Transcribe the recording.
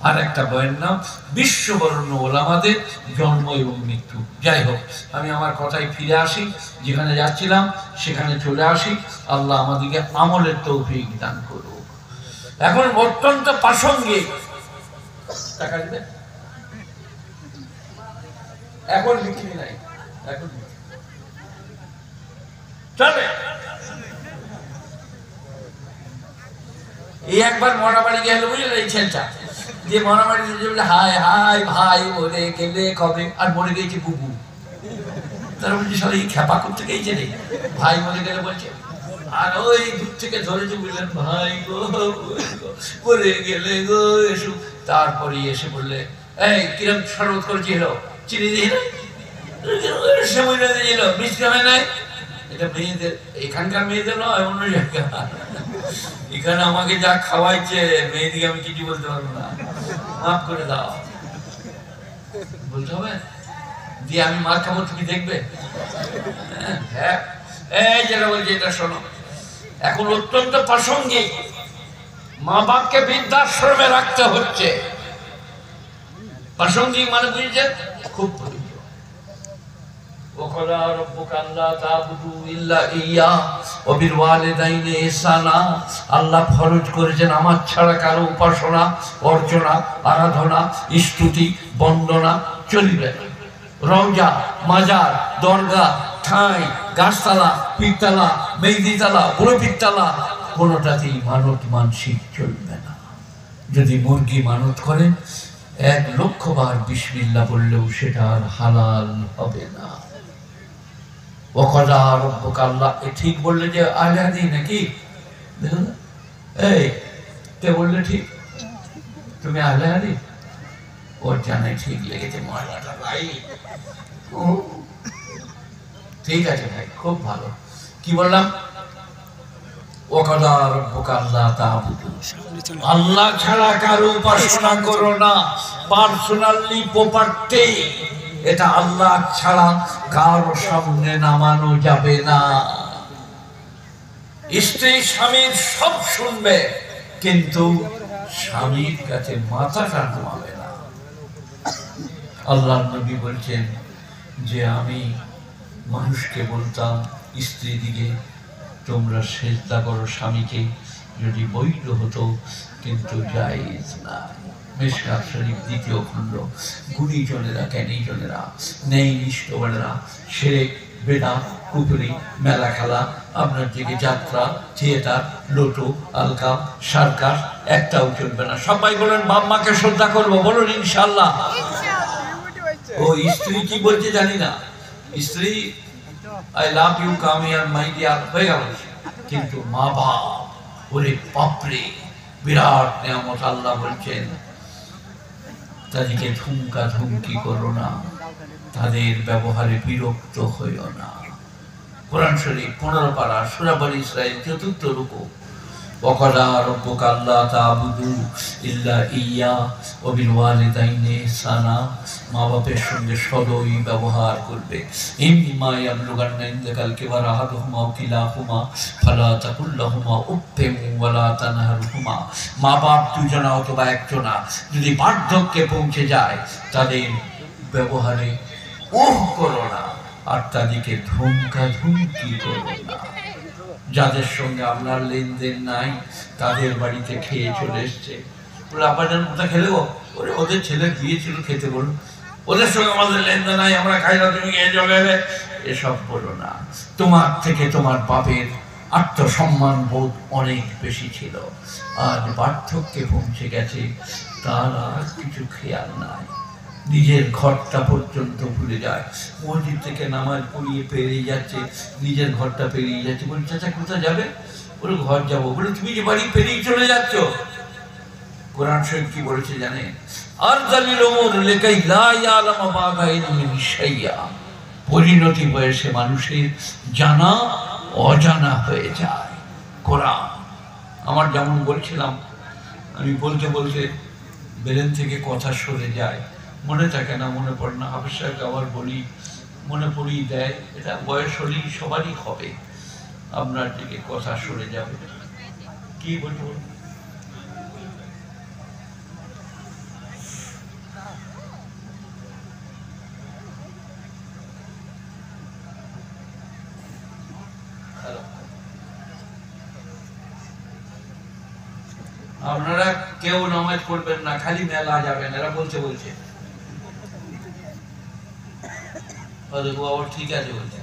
আর একটা বইয়ের নাম বিশ্ববরণ্য ওলামাদের জন্ম এবং মৃত্যু। যাই হোক, আমি আমার কথায় ফিরে আসি, যেখানে যাচ্ছিলাম সেখানে চলে আসি। আল্লাহ আমাদেরকে আমলের তৌফিক দান করুক। এখন অত্যন্ত প্রাসঙ্গিক, টাকা দিবে এখন বিক্রি নাই, এখন চলে। এই একবার মরাবাড়ি গেল বুঝলে, এই ছেলেটা যে মরাবাড়ি বলে হাই হাই ভাই মরে গেলে কবে, আর মরে গেছে বুবু। তারা বলছে সবাই খেপা করতে গেছে রে, ভাই মরে গেলে বলছে। আর ওই দূর থেকে ধরেছে বুঝলেন, ভাই গো মরে গেলে গো এসো। তারপরে এসে বললে, এই কিরম শরবত করেছিল, চিনি দিয়ে সময় না দিয়েছিল, মিষ্টি হয় নাই। এটা মেয়েদের, এখানকার মেয়েদের নয়, অন্য জায়গা। এখানে আমাকে যা খাওয়াইছে মেয়েদিকে আমি কিছু বলতে পারবো না, মাফ করে দাও বলতে হবে। দিয়ে আমি মার খাবো, তুমি দেখবে। হ্যাঁ, এই যেটা বলছি এটা শোনো, এখন অত্যন্ত প্রাসঙ্গিক। মা বাপকে বৃদ্ধাশ্রমে রাখতে হচ্ছে। প্রাসঙ্গিক মানে বুঝছেন, খুব আল্লাহ ফরজ করেছেন আমার ছাড়া কারো উপাসনা, অর্চনা, আরাধনা, স্তুতি, বন্দনা চলবে। রওজা, মাজার, দরগা, ঠাঁই, গাছতলা, পীরতলা, মেহদিতলা, বুড়ো পীরতলা কোনোটাতেই মানত মানসিক চলবে না। যদি মুরগি মানত করেন 1,00,000 বার বিসমিল্লাহ বললেও সেটা আর হালাল হবে না। ওয়াকাদা রাব্বুকা, আল্লাহ ঠিক বললে যে আহলে হাদিস নাকি? দেখো না, এই কে বললে ঠিক? তুমি আহলে হাদিস? ওর জানাই ঠিক লেগেছে মশলাটা ভাই। ঠিক আছে ভাই, খুব ভালো। কি বললাম? ওয়াকাদা রাব্বুকা আল্লা তা'বুদু, আল্লাহ ছাড়া কারো উপাসনা করো না। পার্সোনালি প্রপার্টি, এটা আল্লাহ ছাড়া কারো সামনে নামানো যাবে না। স্ত্রী স্বামীর সব শুনবে, কিন্তু স্বামীর কাছে মাথাটা নামাবে না। আল্লাহর নবী বলছেন যে আমি মানুষকে বলতাম স্ত্রী দিকে তোমরা সেজদা করো স্বামীকে, যদি বৈধ হতো, কিন্তু জায়েজ না। মিশকাত শরীফ 2য় খণ্ড। গুণীজনেরা, জ্ঞানীজনেরা, নেই নিষ্ঠবানেরা, শিরক, বেদাত, কুফরি, মেলা খেলা, আপনার দিকে যাত্রা, থিয়েটার, লোটো, আলকাপ, সার্কাস একটাও চলবে না। সবাই বলেন বাপ মাকে শ্রদ্ধা করবো, বলুন ইনশাআল্লাহ। ও স্ত্রী কি বলছে জানি না, স্ত্রী I love you come here my dear হয়ে গেল, কিন্তু মা বাপ ওরে বাপরে বিরাট নিয়ামত। আল্লাহ বলছেন তাদেরকে ধুমকা ধুমকি করো না, তাদের ব্যবহারে বিরক্ত হইও না। কোরআন শরীফ 15 পারা, সূরা বনী ইসরাঈল 4th রুকু। ওয়াকাদা রাব্বুকা আল্লা তা'বুদু ইল্লা ইয়্যা ওয়া বিল ওয়ালিদাইনি ইহসানা, মা বাপের সঙ্গে সদয় ব্যবহার করবে। ইম্মা ইয়াবলুগান্না ইনদাকাল কিবারা আহাদুহুমা আও কিলাহুমা ফালা তাকুল লাহুমা উফফিন ওয়া লা তানহারহুমা, মা বাপ দুজনা অথবা একজনা যদি বার্ধক্যে পৌঁছে যায়, তাদের ব্যবহারে ওহ করো না, আর তাদেরকে ধমকা ধমকি করো না। যাদের সঙ্গে আপনার লেনদেন নাই, তাদের বাড়িতে খেয়ে চলে এসছে, বলে আপার কোথা খেলে গো, ওদের ছেলে দিয়েছিল খেতে, বলুন ওদের সঙ্গে আমাদের লেনদেন নাই, আমরা খাই না, তুমি খেয়ে চলে এলে, এসব বলো না। তোমার থেকে তোমার বাপের আত্মসম্মান বোধ অনেক বেশি ছিল, আজ বার্ধক্যে পৌঁছে গেছে, তার আর কিছু খেয়াল নাই, নিজের ঘরটা পর্যন্ত ভুলে যায়। মসজিদ থেকে নামাজ পড়িয়ে পেরিয়ে যাচ্ছে, নিজের ঘরটা পেরিয়ে যাচ্ছে। বলি চাচা কোথায় যাবে? বলে ঘর যাবো। বলে তুমি যে বাড়ি পেরিয়ে চলে যাচ্ছ। কোরআন শরীফ কি বলেছে জানেন? আরযালিল উমুর লিকাই লা ইয়ালামা বা'দা ইলমিহি শাইআ, পরিণতি বয়সে মানুষের জানা অজানা হয়ে যায়। কোরআন আমার যেমন বলছিলাম, আমি বলতে বলতে ব্রেন থেকে কথা সরে যায়, মনে থাকে না, মনে পড়ে না। হাফেজ সাহেবকে আবার বলি, মনে পড়িয়ে দেয়। এটা বয়স হলেই সবারই হবে, আপনার দিকে কথা সরে যাবে। কি বলবো? আপনারা কেউ নামাজ পড়বেন না, খালি মেলা যাবেন, এরা বলছে ও দেখো আবার ঠিক আছে বলছে।